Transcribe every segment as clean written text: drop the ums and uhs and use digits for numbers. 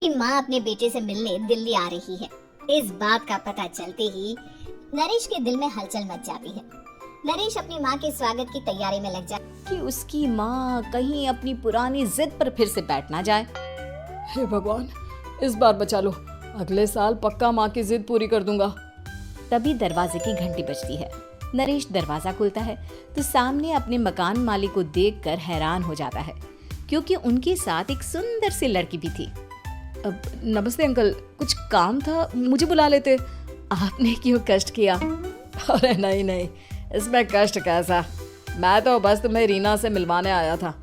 कि माँ अपने बेटे से मिलने दिल्ली आ रही है। इस बात का पता चलते ही नरेश के दिल में हलचल मच जाती है। नरेश अपनी माँ के स्वागत की तैयारी में लग जाता कि उसकी माँ कहीं अपनी पुरानी जिद पर फिर से बैठ ना जाए। हे भगवान, इस बार बचा लो। अगले साल पक्का माँ की जिद पूरी कर दूंगा। तभी दरवाजे की घंटी बजती है। नरेश दरवाजा खोलता है तो सामने अपने मकान मालिक को देखकर हैरान हो जाता है, क्योंकि उनके साथ एक सुंदर सी लड़की भी थी। अब नमस्ते अंकल, कुछ काम था, मुझे बुला लेते। आपने क्यों कष्ट किया? अरे नहीं नहीं, इसमें कष्ट कैसा। मैं तो बस तुम्हें रीना से मिलवाने आया था।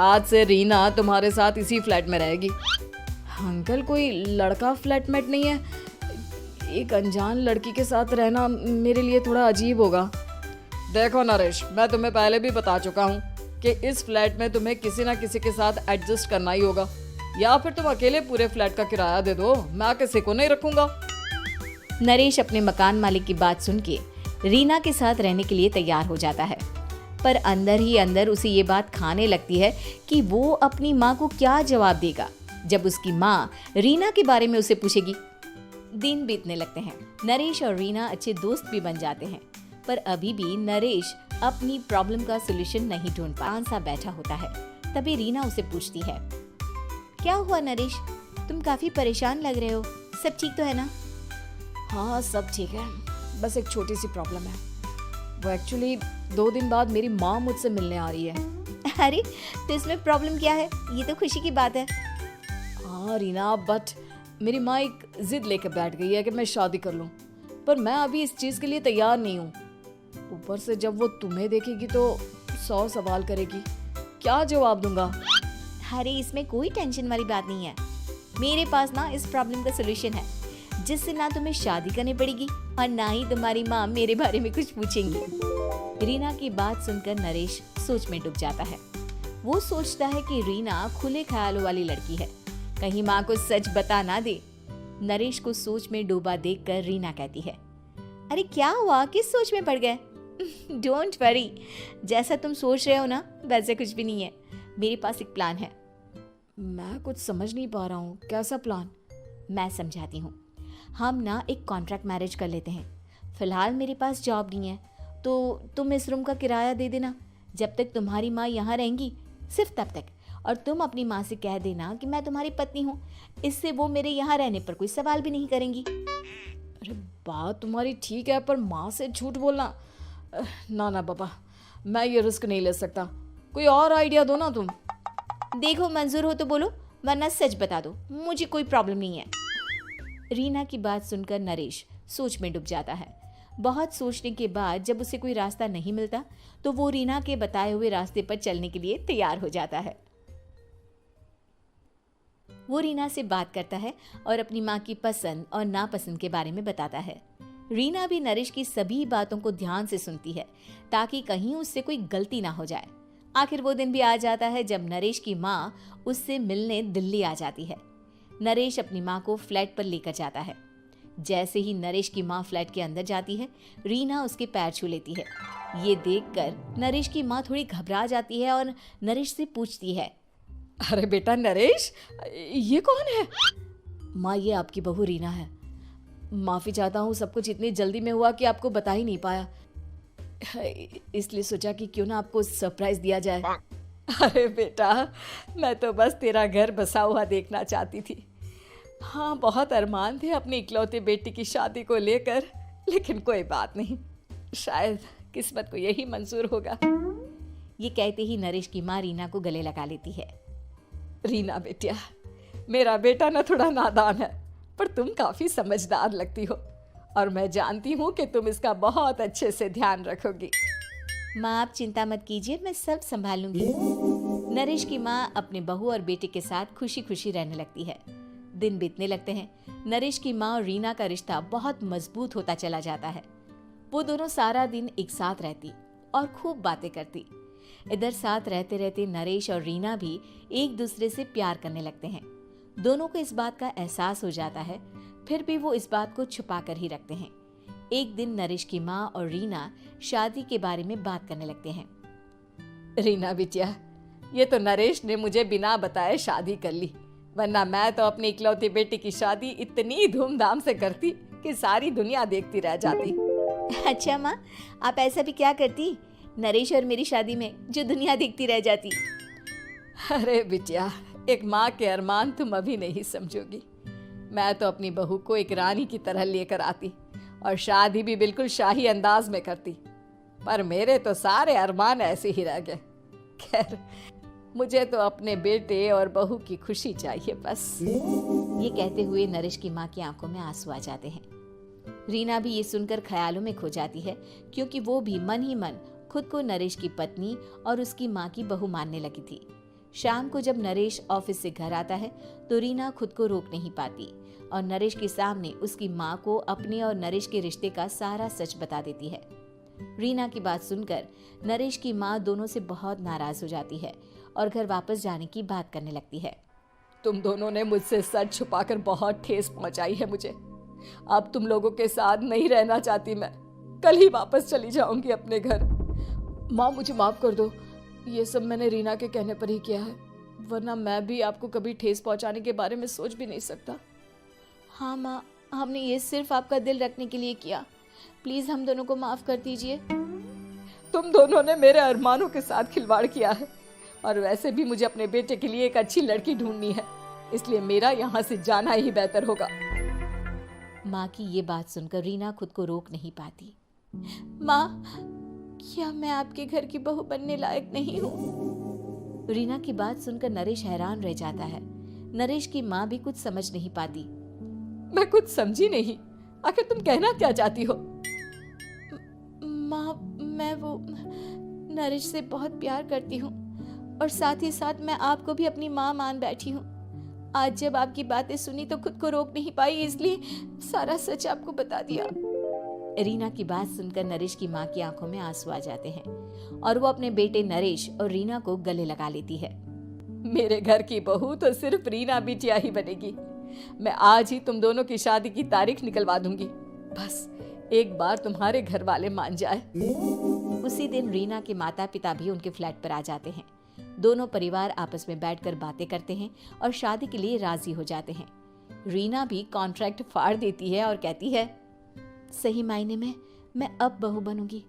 आज से रीना तुम्हारे साथ इसी फ्लैट में रहेगी। अंकल, कोई लड़का फ्लैटमेट नहीं है? एक अनजान लड़की के साथ रहना मेरे लिए थोड़ा अजीब होगा। देखो नरेश, मैं तुम्हें पहले भी बता चुका हूँ कि इस फ्लैट में तुम्हें किसी ना किसी के साथ एडजस्ट करना ही होगा, या फिर तुम अकेले पूरे फ्लैट का किराया दे दो, मैं किसी को नहीं रखूंगा। नरेश अपने मकान मालिक की बात सुन के रीना के साथ रहने के लिए तैयार हो जाता है, पर अंदर ही अंदर उसे ये बात खाने लगती है कि वो अपनी माँ को क्या जवाब देगा जब उसकी माँ रीना के बारे में उसे पूछेगी। दिन बीतने लगते हैं। नरेश और रीना अच्छे दोस्त भी बन जाते हैं, पर अभी भी नरेश अपनी प्रॉब्लम का सलूशन नहीं ढूंढ पा सा बैठा होता है। तभी रीना उसे पूछती है, क्या हुआ नरेश, तुम काफी परेशान लग रहे हो, सब ठीक तो है ना? हाँ सब ठीक है, बस एक छोटी सी प्रॉब्लम है। वो एक्चुअली 2 दिन बाद मेरी माँ मुझसे मिलने आ रही है। अरे तो इसमें प्रॉब्लम क्या है, ये तो खुशी की बात है। हाँ रीना, बट मेरी माँ एक जिद लेकर बैठ गई है कि मैं शादी कर लूँ, पर मैं अभी इस चीज़ के लिए तैयार नहीं हूँ। ऊपर से जब वो तुम्हें देखेगी तो 100 सवाल करेगी, क्या जवाब दूंगा? अरे इसमें कोई टेंशन वाली बात नहीं है। मेरे पास ना इस प्रॉब्लम का सलूशन है, जिससे ना तुम्हें शादी करनी पड़ेगी और ना ही तुम्हारी माँ मेरे बारे में कुछ पूछेंगी। रीना की बात सुनकर नरेश सोच में डूब जाता है। वो सोचता है कि रीना खुले ख्यालों वाली लड़की है, कहीं माँ को सच बता ना दे। नरेश को सोच में डूबा देखकर रीना कहती है, अरे क्या हुआ, किस सोच में पड़ गए? डोंट वरी, जैसा तुम सोच रहे हो ना वैसे कुछ भी नहीं है। मेरे पास एक प्लान है। मैं कुछ समझ नहीं पा रहा हूँ, कैसा प्लान? मैं समझाती हूँ। हम ना एक कॉन्ट्रैक्ट मैरिज कर लेते हैं। फिलहाल मेरे पास जॉब नहीं है, तो तुम इस रूम का किराया दे देना जब तक तुम्हारी माँ यहाँ रहेंगी, सिर्फ तब तक। और तुम अपनी माँ से कह देना कि मैं तुम्हारी पत्नी हूँ, इससे वो मेरे यहाँ रहने पर कोई सवाल भी नहीं करेंगी। अरे बात तुम्हारी ठीक है, पर माँ से झूठ बोलना, ना ना बाबा, मैं ये रिस्क नहीं ले सकता। कोई और आइडिया दो ना तुम। देखो मंजूर हो तो बोलो, वरना सच बता दो, मुझे कोई प्रॉब्लम नहीं है। रीना की बात सुनकर नरेश सोच में डूब जाता है। बहुत सोचने के बाद जब उसे कोई रास्ता नहीं मिलता तो वो रीना के बताए हुए रास्ते पर चलने के लिए तैयार हो जाता है। वो रीना से बात करता है और अपनी माँ की पसंद और नापसंद के बारे में बताता है। रीना भी नरेश की सभी बातों को ध्यान से सुनती है, ताकि कहीं उससे कोई गलती ना हो जाए। आखिर वो दिन भी आ जाता है जब नरेश की माँ उससे मिलने दिल्ली आ जाती है। नरेश अपनी माँ को फ्लैट पर लेकर जाता है। जैसे ही नरेश की माँ फ्लैट के अंदर जाती है, रीना उसके पैर छू लेती है। ये देखकर नरेश की माँ थोड़ी घबरा जाती है और नरेश से पूछती है, अरे बेटा नरेश, ये कौन है? माँ, ये आपकी बहू रीना है। माफ़ी चाहता हूँ, सब कुछ इतनी जल्दी में हुआ कि आपको बता ही नहीं पाया, इसलिए सोचा कि क्यों ना आपको सरप्राइज दिया जाए। अरे बेटा, मैं तो बस तेरा घर बसा हुआ देखना चाहती थी। हाँ, बहुत अरमान थे अपनी इकलौती बेटी की शादी को लेकर, लेकिन कोई बात नहीं, शायद किस्मत को यही मंजूर होगा। ये कहते ही नरेश की माँ रीना को गले लगा लेती है। रीना बेटिया, मेरा बेटा ना थोड़ा नादान है, पर तुम काफ़ी समझदार लगती हो, और मैं जानती हूँ कि तुम इसका बहुत अच्छे से ध्यान रखोगी। माँ आप चिंता मत कीजिए, मैं सब संभाल लूंगी। नरेश की माँ अपने बहू और बेटे के साथ खुशी खुशी रहने लगती है। दिन बीतने लगते हैं। नरेश की माँ और रीना का रिश्ता बहुत मजबूत होता चला जाता है। वो दोनों सारा दिन एक साथ रहती और खूब बातें करती। इधर साथ रहते रहते नरेश और रीना भी एक दूसरे से प्यार करने लगते हैं। दोनों को इस बात का एहसास हो जाता है, फिर भी वो इस बात को छुपा कर ही रखते हैं। एक दिन नरेश की माँ और रीना शादी के बारे में बात करने लगते हैं। रीना बिटिया, ये तो नरेश ने मुझे बिना बताए शादी कर ली। वरना मैं तो अपनी इकलौती बेटी की शादी इतनी धूमधाम से करती कि सारी दुनिया देखती रह जाती। अच्छा माँ, आप ऐसा भी क्या करती नरेश और मेरी शादी में जो दुनिया देखती रह जाती? अरे बिटिया, एक माँ के अरमान तुम अभी नहीं समझोगी। मैं तो अपनी बहू को एक रानी की तरह लेकर आती और शादी भी बिल्कुल शाही अंदाज में करती, पर मेरे तो सारे अरमान ऐसे ही रह गए। खैर, मुझे तो अपने बेटे और बहू की खुशी चाहिए बस। ये कहते हुए नरेश की माँ की आंखों में आंसू आ जाते हैं। रीना भी ये सुनकर ख्यालों में खो जाती है, क्योंकि वो भी मन ही मन खुद को नरेश की पत्नी और उसकी माँ की बहू मानने लगी थी। शाम को जब नरेश ऑफिस से घर आता है तो रीना खुद को रोक नहीं पाती और नरेश के सामने उसकी माँ को अपने और नरेश के रिश्ते का सारा सच बता देती है। रीना की बात सुनकर नरेश की माँ दोनों से बहुत नाराज हो जाती है और घर वापस जाने की बात करने लगती है। तुम दोनों ने मुझसे सच छुपाकर बहुत ठेस पहुंचाई है मुझे। अब तुम लोगों के साथ नहीं रहना चाहती मैं। कल ही वापस चली जाऊंगी अपने घर। माँ, मुझे माफ कर दो। ये सब मैंने रीना के कहने पर ही किया है, वरना मैं भी आपको कभी ठेस पहुंचाने के बारे में सोच भी नहीं सकता। हाँ माँ, हमने ये सिर्फ आपका दिल रखने के लिए किया। प्लीज हम दोनों को माफ कर दीजिए। तुम दोनों ने मेरे अरमानों के साथ खिलवाड़ किया है, और वैसे भी मुझे अपने बेटे के लिए एक अच्छी लड़की ढूंढनी है, इसलिए मेरा यहाँ से जाना ही बेहतर होगा। माँ की ये बात सुनकर रीना खुद को रोक नहीं पाती। माँ, क्या मैं आपके घर की बहू बनने लायक नहीं हूँ? रीना की बात सुनकर नरेश हैरान रह जाता है। नरेश की माँ भी कुछ समझ नहीं पाती। मैं कुछ समझी नहीं, आखिर तुम कहना क्या चाहती हो? माँ, मैं वो नरेश से बहुत प्यार करती हूँ और साथ ही साथ मैं आपको भी अपनी माँ मान बैठी हूँ। आज जब आपकी बातें सुनी तो खुद को रोक नहीं पाई, इसलिए सारा सच आपको बता दिया। रीना की बात सुनकर नरेश की माँ की आंखों में आंसू आ जाते हैं और वो अपने बेटे नरेश और रीना को गले लगा लेती है। मेरे घर की बहू तो सिर्फ रीना बिटिया ही बनेगी। मैं आज ही तुम दोनों की शादी की तारीख निकलवा दूंगी, बस एक बार तुम्हारे घर वाले मान जाए। उसी दिन रीना के माता पिता भी उनके फ्लैट पर आ जाते हैं। दोनों परिवार आपस में बैठकर बातें करते हैं और शादी के लिए राजी हो जाते हैं। रीना भी कॉन्ट्रैक्ट फाड़ देती है और कहती है, सही मायने में मैं अब बहू बनूंगी।